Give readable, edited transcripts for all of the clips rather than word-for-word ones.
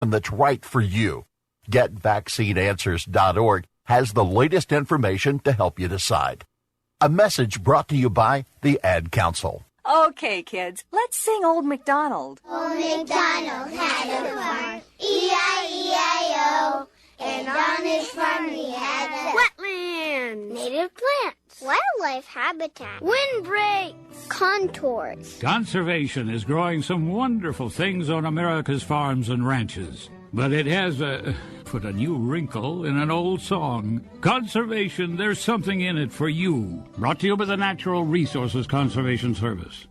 that's right for you. GetVaccineAnswers.org has the latest information to help you decide. A message brought to you by the Ad Council. Okay, kids, let's sing Old MacDonald. Old MacDonald had a farm, E-I-E-I-O, and on his farm he had a wetland, native plants, wildlife habitat, windbreaks, contours. Conservation is growing some wonderful things on America's farms and ranches. But it has put a new wrinkle in an old song. Conservation, there's something in it for you. Brought to you by the Natural Resources Conservation Service.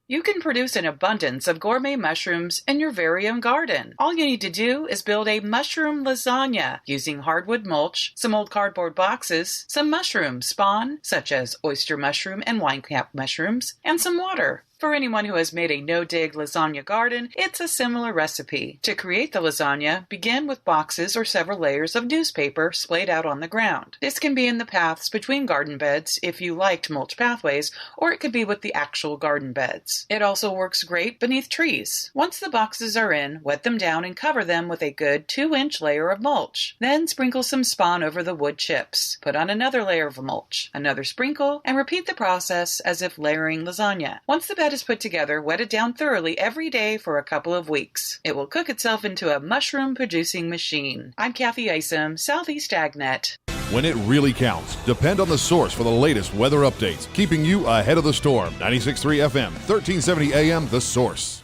You can produce an abundance of gourmet mushrooms in your very own garden. All you need to do is build a mushroom lasagna using hardwood mulch, some old cardboard boxes, some mushroom spawn, such as oyster mushroom and winecap mushrooms, and some water. For anyone who has made a no-dig lasagna garden, it's a similar recipe. To create the lasagna, begin with boxes or several layers of newspaper splayed out on the ground. This can be in the paths between garden beds if you liked mulch pathways, or it could be with the actual garden beds. It also works great beneath trees. Once the boxes are in, wet them down and cover them with a good 2-inch layer of mulch. Then sprinkle some spawn over the wood chips. Put on another layer of mulch, another sprinkle, and repeat the process as if layering lasagna. Once the bed is put together, wet it down thoroughly every day for a couple of weeks. It will cook itself into a mushroom-producing machine. I'm Kathy Isom, Southeast AgNet. When it really counts, depend on the source for the latest weather updates, keeping you ahead of the storm. 96.3 FM, 1370 AM, The Source.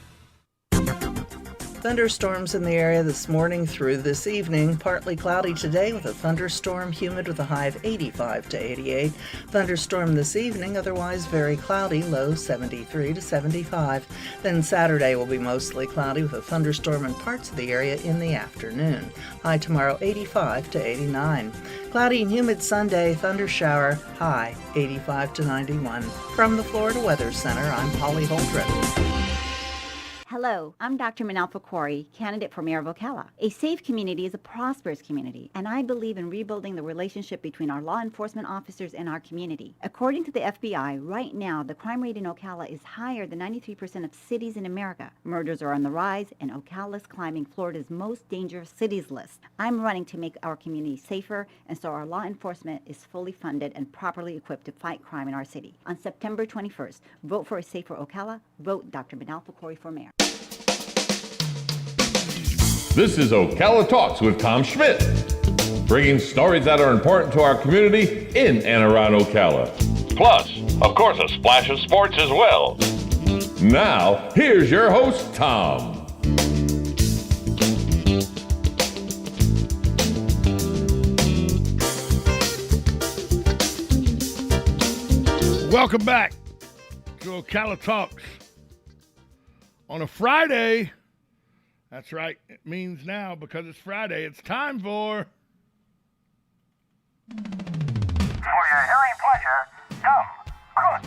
Thunderstorms in the area this morning through this evening. Partly cloudy today with a thunderstorm, humid with a high of 85 to 88. Thunderstorm this evening, otherwise very cloudy, low 73 to 75. Then Saturday will be mostly cloudy with a thunderstorm in parts of the area in the afternoon. High tomorrow 85 to 89. Cloudy and humid Sunday, thunder shower, high 85 to 91. From the Florida Weather Center, I'm Polly Holdren. Hello, I'm Dr. Manal Fakori, candidate for Mayor of Ocala. A safe community is a prosperous community, and I believe in rebuilding the relationship between our law enforcement officers and our community. According to the FBI, right now, the crime rate in Ocala is higher than 93% of cities in America. Murders are on the rise, and Ocala is climbing Florida's most dangerous cities list. I'm running to make our community safer, and so our law enforcement is fully funded and properly equipped to fight crime in our city. On September 21st, vote for a safer Ocala. Vote Dr. Manal Fakori for mayor. This is Ocala Talks with Tom Schmidt, bringing stories that are important to our community in and around Ocala. Plus, of course, a splash of sports as well. Now, here's your host, Tom. Welcome back to Ocala Talks on a Friday. That's right. It means now, because it's Friday, it's time for your hearing pleasure, Dumb Crook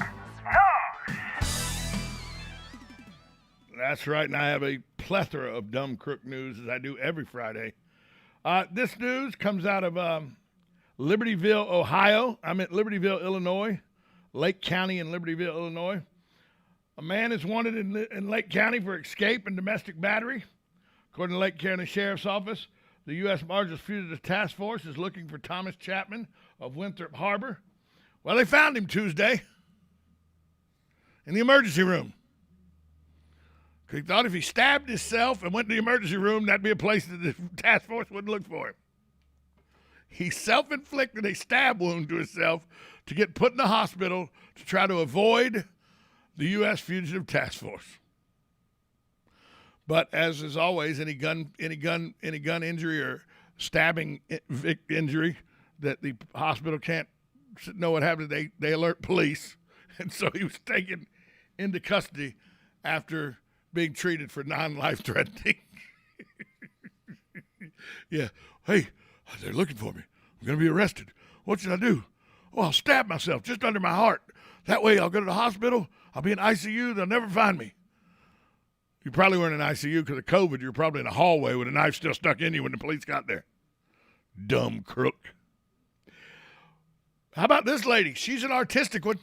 News. That's right, and I have a plethora of dumb crook news, as I do every Friday. This news comes out of Libertyville, Ohio. I'm at Libertyville, Illinois, Lake County in Libertyville, Illinois. A man is wanted in Lake County for escape and domestic battery. According to Lake County Sheriff's Office, the U.S. Marshals Fugitive Task Force is looking for Thomas Chapman of Winthrop Harbor. Well, they found him Tuesday in the emergency room. He thought if he stabbed himself and went to the emergency room, that'd be a place that the task force wouldn't look for him. He self-inflicted a stab wound to himself to get put in the hospital to try to avoid the U.S. Fugitive Task Force. But as is always, any gun injury or stabbing injury that the hospital can't know what happened, they alert police, and so he was taken into custody after being treated for non-life-threatening. Yeah, hey, they're looking for me. I'm going to be arrested. What should I do? Oh, I'll stab myself just under my heart. That way I'll go to the hospital. I'll be in ICU. They'll never find me. You probably weren't in ICU because of COVID. You were probably in a hallway with a knife still stuck in you when the police got there. Dumb crook. How about this lady? She's an artistic one.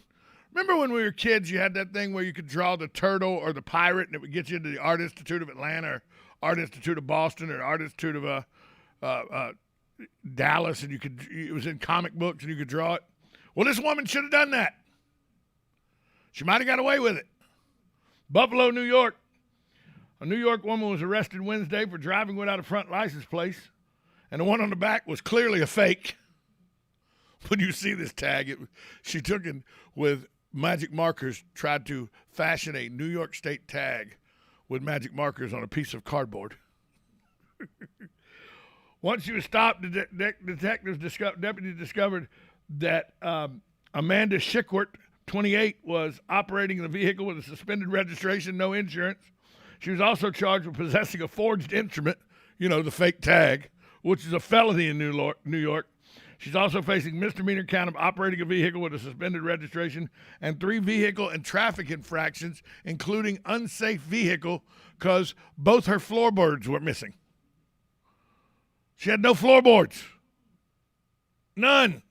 Remember when we were kids, you had that thing where you could draw the turtle or the pirate and it would get you into the Art Institute of Atlanta Art Institute of Boston or Art Institute of Dallas, and it was in comic books and you could draw it. Well, this woman should have done that. She might have got away with it. Buffalo, New York. A New York woman was arrested Wednesday for driving without a front license plate, and the one on the back was clearly a fake. When you see this tag, she took it with magic markers, tried to fashion a New York State tag with magic markers on a piece of cardboard. Once she was stopped, deputies discovered that Amanda Schickwert, 28, was operating the vehicle with a suspended registration, no insurance. She was also charged with possessing a forged instrument, the fake tag, which is a felony in New York. She's also facing misdemeanor count of operating a vehicle with a suspended registration and 3 vehicle and traffic infractions, including unsafe vehicle, because both her floorboards were missing. She had no floorboards. None.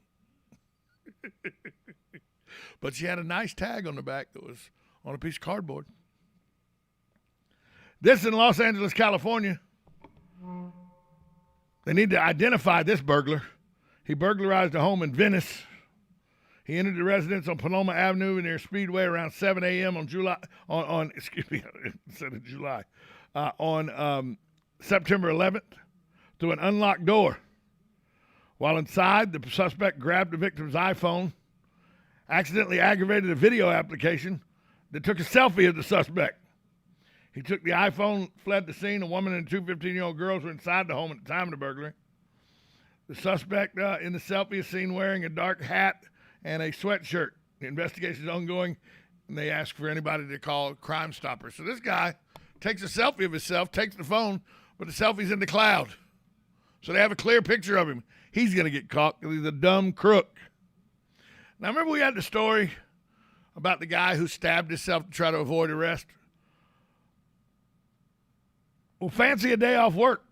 But she had a nice tag on the back that was on a piece of cardboard. This in Los Angeles, California. They need to identify this burglar. He burglarized a home in Venice. He entered the residence on Paloma Avenue near Speedway around 7 a.m. on September 11th through an unlocked door. While inside, the suspect grabbed the victim's iPhone, accidentally aggravated a video application that took a selfie of the suspect. He took the iPhone, fled the scene. A woman and 2 15-year-old girls were inside the home at the time of the burglary. The suspect in the selfie is seen wearing a dark hat and a sweatshirt. The investigation is ongoing, and they ask for anybody to call Crime Stoppers. So this guy takes a selfie of himself, takes the phone, but the selfie's in the cloud. So they have a clear picture of him. He's going to get caught because he's a dumb crook. Now, remember we had the story about the guy who stabbed himself to try to avoid arrest? Well, fancy a day off work.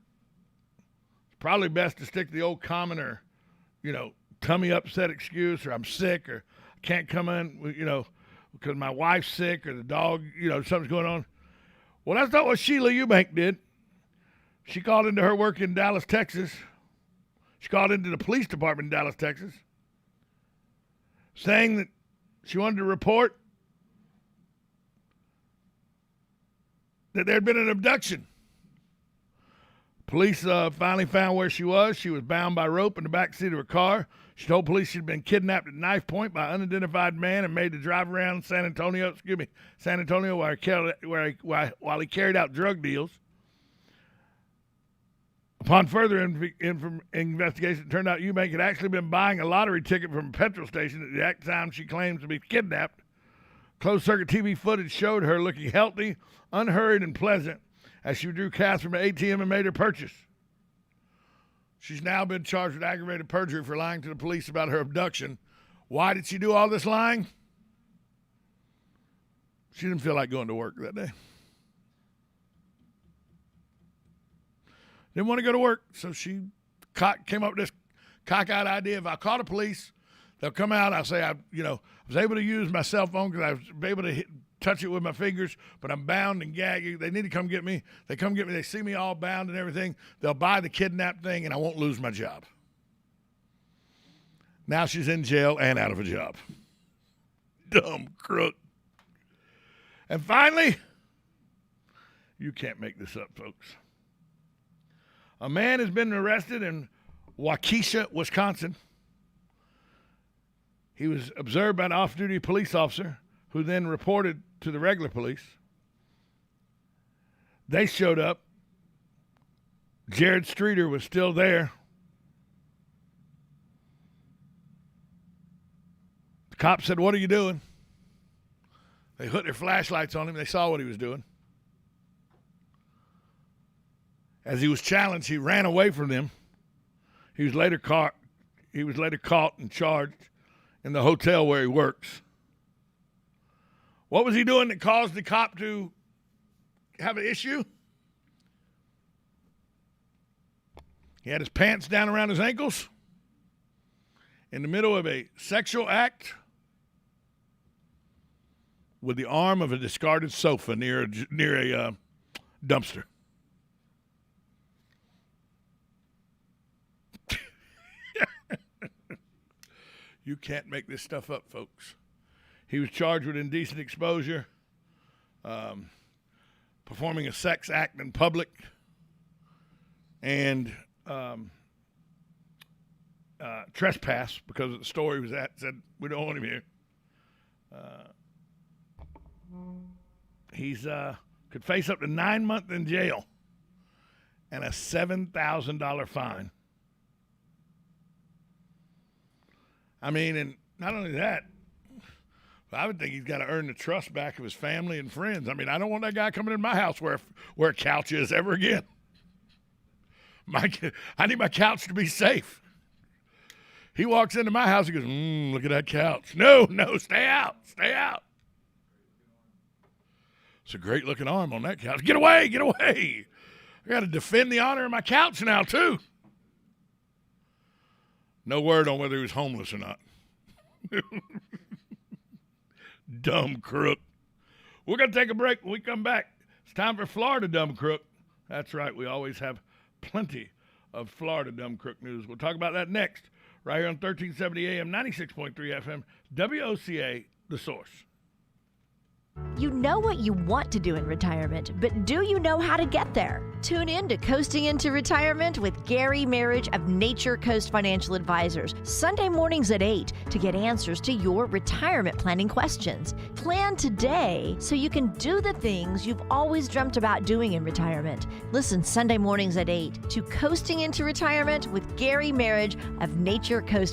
It's probably best to stick to the old common or, tummy upset excuse, or I'm sick, or I can't come in, because my wife's sick, or the dog, something's going on. Well, that's not what Sheila Eubank did. She called into her work in Dallas, Texas. She called into the police department in Dallas, Texas, saying that she wanted to report that there had been an abduction. Police finally found where she was. She was bound by rope in the back seat of her car. She told police she'd been kidnapped at knife point by an unidentified man and made to drive around San Antonio while he carried out drug deals. Upon further investigation, it turned out Eubank had actually been buying a lottery ticket from a petrol station at the exact time she claims to be kidnapped. Closed-circuit TV footage showed her looking healthy, unhurried, and pleasant as she drew cash from an ATM and made her purchase. She's now been charged with aggravated perjury for lying to the police about her abduction. Why did she do all this lying? She didn't feel like going to work that day. Didn't want to go to work, so she came up with this cockeyed idea. If I call the police, they'll come out. I'll say, I was able to use my cell phone because I was able to touch it with my fingers, but I'm bound and gagged. They need to come get me. They come get me. They see me all bound and everything. They'll buy the kidnap thing, and I won't lose my job. Now she's in jail and out of a job. Dumb crook. And finally, you can't make this up, folks. A man has been arrested in Waukesha, Wisconsin. He was observed by an off-duty police officer who then reported to the regular police. They showed up. Jared Streeter was still there. The cops said, "What are you doing?" They put their flashlights on him. They saw what he was doing. As he was challenged, he ran away from them. He was later caught and charged in the hotel where he works. What was he doing that caused the cop to have an issue? He had his pants down around his ankles in the middle of a sexual act with the arm of a discarded sofa near a dumpster. You can't make this stuff up, folks. He was charged with indecent exposure, performing a sex act in public, and trespass because of the store he was at. Said, we don't want him here. He's could face up to 9 months in jail and a $7,000 fine. I mean, and not only that, I would think he's got to earn the trust back of his family and friends. I mean, I don't want that guy coming in my house where a couch is ever again. I need my couch to be safe. He walks into my house and goes, look at that couch. No, stay out. It's a great-looking arm on that couch. Get away. I got to defend the honor of my couch now, too. No word on whether he was homeless or not. Dumb crook. We're going to take a break. When we come back, it's time for Florida Dumb Crook. That's right. We always have plenty of Florida Dumb Crook news. We'll talk about that next, right here on 1370 AM, 96.3 FM, WOCA, The Source. You know what you want to do in retirement, but do you know how to get there? Tune in to Coasting into Retirement with Gary Marriage of Nature Coast Financial Advisors, Sunday mornings at 8 to get answers to your retirement planning questions. Plan today so you can do the things you've always dreamt about doing in retirement. Listen Sunday mornings at 8 to Coasting into Retirement with Gary Marriage of Nature Coast